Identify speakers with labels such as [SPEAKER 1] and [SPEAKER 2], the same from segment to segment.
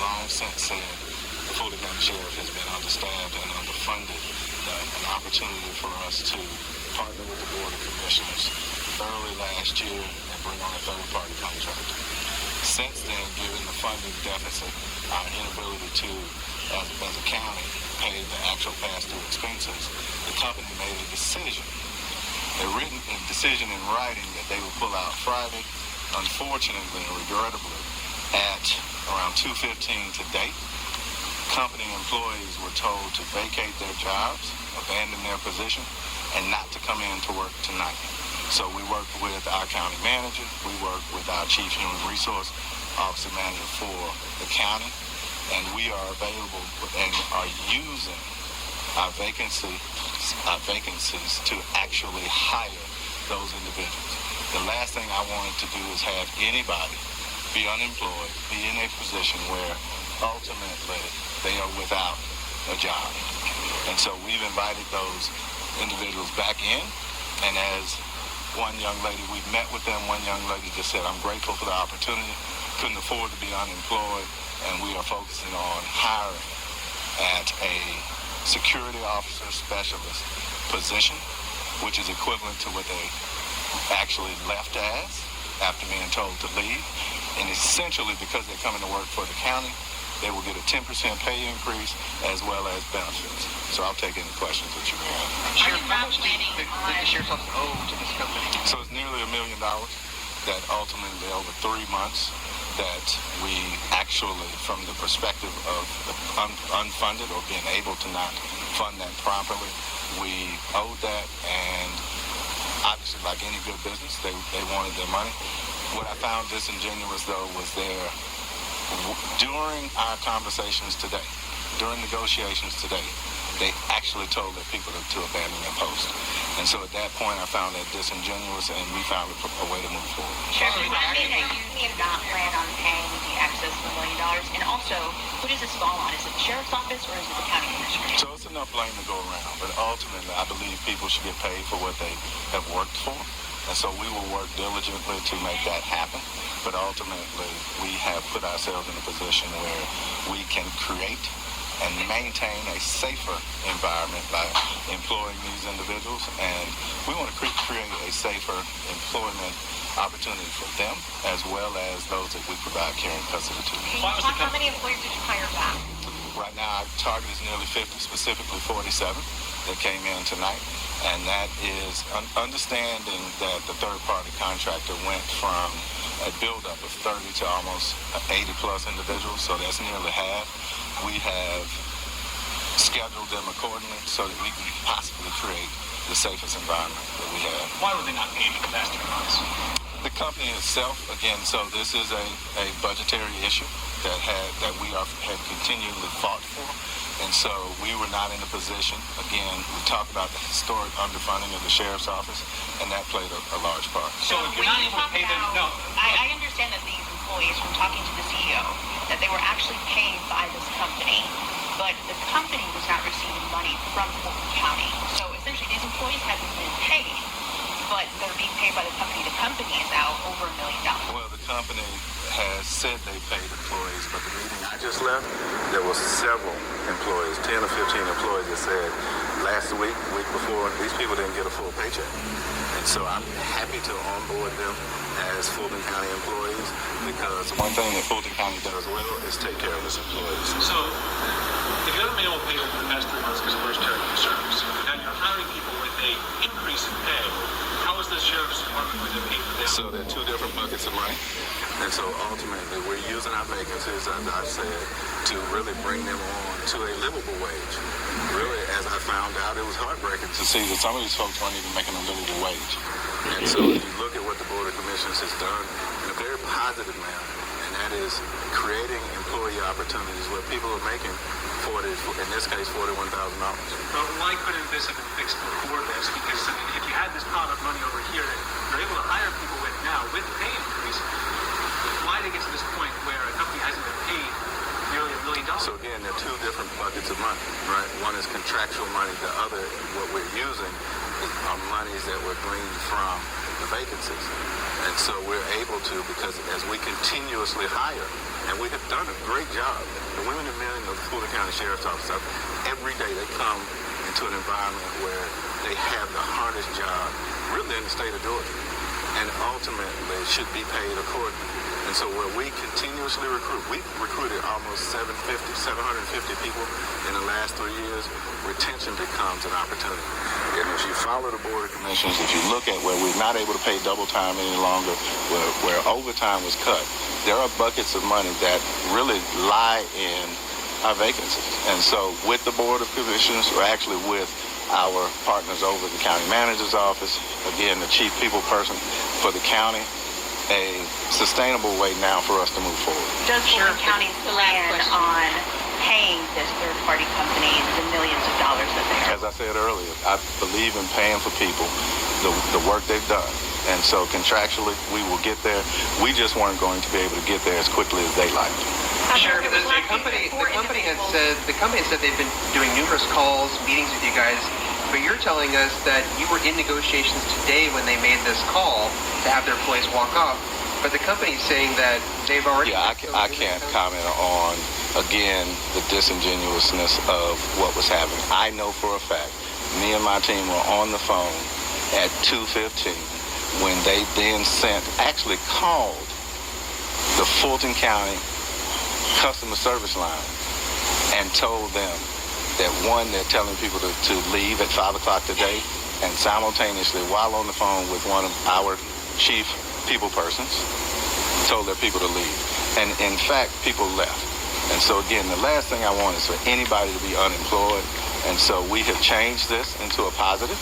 [SPEAKER 1] long since said the Fulton County Sheriff has been understaffed and underfunded. An opportunity for us to partner with the Board of Commissioners early last year and bring on a third-party contractor. Since then, given the funding deficit, our inability to, as a county, pay the actual pass-through expenses, the company made a decision, a written decision in writing that they would pull out Friday. Unfortunately and regrettably, at around 2:15 today, company employees were told to vacate their jobs, abandon their position, and not to come in to work tonight. So we worked with our county manager, we worked with our chief human resource officer manager for the county, and we are available and are using our vacancies to actually hire those individuals. The last thing I wanted to do is have anybody be unemployed, be in a position where ultimately they are without a job. And so we've invited those individuals back in, and as one young lady, we met with them, one young lady just said, I'm grateful for the opportunity, couldn't afford to be unemployed, and we are focusing on hiring at a security officer specialist position, which is equivalent to what they actually left as after being told to leave. And essentially, because they're coming to work for the county, they will get a 10% pay increase as well as benefits. So I'll take any questions that you may have.
[SPEAKER 2] Sheriff, how much did the sheriff's office owe to this company?
[SPEAKER 1] So it's nearly $1 million that ultimately over 3 months that we actually, from the perspective of the unfunded or being able to not fund that properly, we owed that, and obviously like any good business, they wanted their money. What I found disingenuous though was during our conversations today, during negotiations today, they actually told their people to abandon their post. And so at that point, I found that disingenuous, and we found a way to move forward.
[SPEAKER 3] Sheriff, does that mean that you did not plan on paying the excess of $1 million? And also, who does this fall on? Is it the sheriff's office or is it the county commissioner?
[SPEAKER 1] So it's enough blame to go around, but ultimately, I believe people should get paid for what they have worked for. And so we will work diligently to make that happen. But ultimately, we have put ourselves in a position where we can create and maintain a safer environment by employing these individuals. And we want to create a safer employment opportunity for them as well as those that we provide care and custody to.
[SPEAKER 3] Can you talk how many employees did you hire back?
[SPEAKER 1] Right now, our target is nearly 50, specifically 47 that came in tonight. And that is understanding that the third-party contractor went from a buildup of 30 to almost 80-plus individuals, so that's nearly half. We have scheduled them accordingly so that we can possibly create the safest environment that we have.
[SPEAKER 2] Why were they not paid for the past 3 months?
[SPEAKER 1] The company itself, again, so this is a budgetary issue that we have continually fought for. And so we were not in a position, again, we talked about the historic underfunding of the sheriff's office, and that played a large part.
[SPEAKER 2] So if you're not able to pay them, no.
[SPEAKER 3] I understand that these employees, from talking to the CEO, that they were actually paid by this company, but the company was not receiving money from Fulton County. So essentially these employees haven't been paid, but they're being paid by the company. The company is out over $1 million.
[SPEAKER 1] Well, the company has said they paid employees, but the meeting I just left, there were several employees, 10 or 15 employees that said last week, week before, these people didn't get a full paycheck. And so I'm happy to onboard them as Fulton County employees, because one thing that Fulton County does well is take care of its employees.
[SPEAKER 2] So if you haven't been able to pay over the past 3 months because of first character service, and you're hiring people with an increase in pay, how is the sheriff's department going to pay for them?
[SPEAKER 1] So there are two different buckets of money. And so ultimately, we're using our vacancies, as I said, to really bring them on to a livable wage. Really, as I found out, it was heartbreaking to see that some of these folks weren't even making a livable wage. And so if you look at what the Board of Commissioners has done in a very positive manner, and that is creating employee opportunities where people are making in this case, $41,000.
[SPEAKER 2] But why couldn't this have been fixed before this? Because I mean, if you had this pot of money over here that you're able to hire people with now with pay increase, why did it get to this point where a company hasn't been paid nearly $1 million?
[SPEAKER 1] So again, there are two different buckets of money, right? One is contractual money. The other, what we're using, are monies that were gleaned from the vacancies. And so we're able to, because as we continuously hire, and we have done a great job. The women and men of the Fulton County Sheriff's Office, every day they come into an environment where they have the hardest job really in the state of Georgia, and ultimately should be paid accordingly. And so where we continuously recruit, we've recruited almost 750 people in the last 3 years, retention becomes an opportunity. And if you follow the Board of Commissioners, if you look at where we're not able to pay double time any longer, where overtime was cut, there are buckets of money that really lie in our vacancies. And so with the Board of Commissioners, or actually with our partners over at the county manager's office, again, the chief people person for the county, a sustainable way now for us to move forward.
[SPEAKER 3] Does Fulton County plan on paying this third-party company the millions of dollars that they are?
[SPEAKER 1] As I said earlier, I believe in paying for people the work they've done. And so contractually, we will get there. We just weren't going to be able to get there as quickly as they liked.
[SPEAKER 4] Sure, the company has said they've been doing numerous calls, meetings with you guys, but you're telling us that you were in negotiations today when they made this call to have their employees walk off, but the company's saying that they've already...
[SPEAKER 1] Yeah, I can't comment on, again, the disingenuousness of what was happening. I know for a fact, me and my team were on the phone at 2:15 when they then actually called the Fulton County customer service line and told them that, one, they're telling people to leave at 5 o'clock today, and simultaneously, while on the phone with one of our chief people persons, told their people to leave. And in fact, people left. And so again, the last thing I want is for anybody to be unemployed. And so we have changed this into a positive.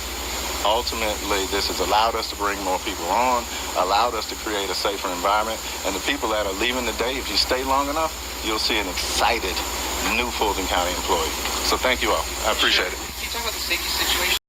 [SPEAKER 1] Ultimately, this has allowed us to bring more people on, allowed us to create a safer environment. And the people that are leaving today, if you stay long enough, you'll see an excited new Fulton County employee. So thank you all. I appreciate it.
[SPEAKER 4] Can you talk about the safety situation?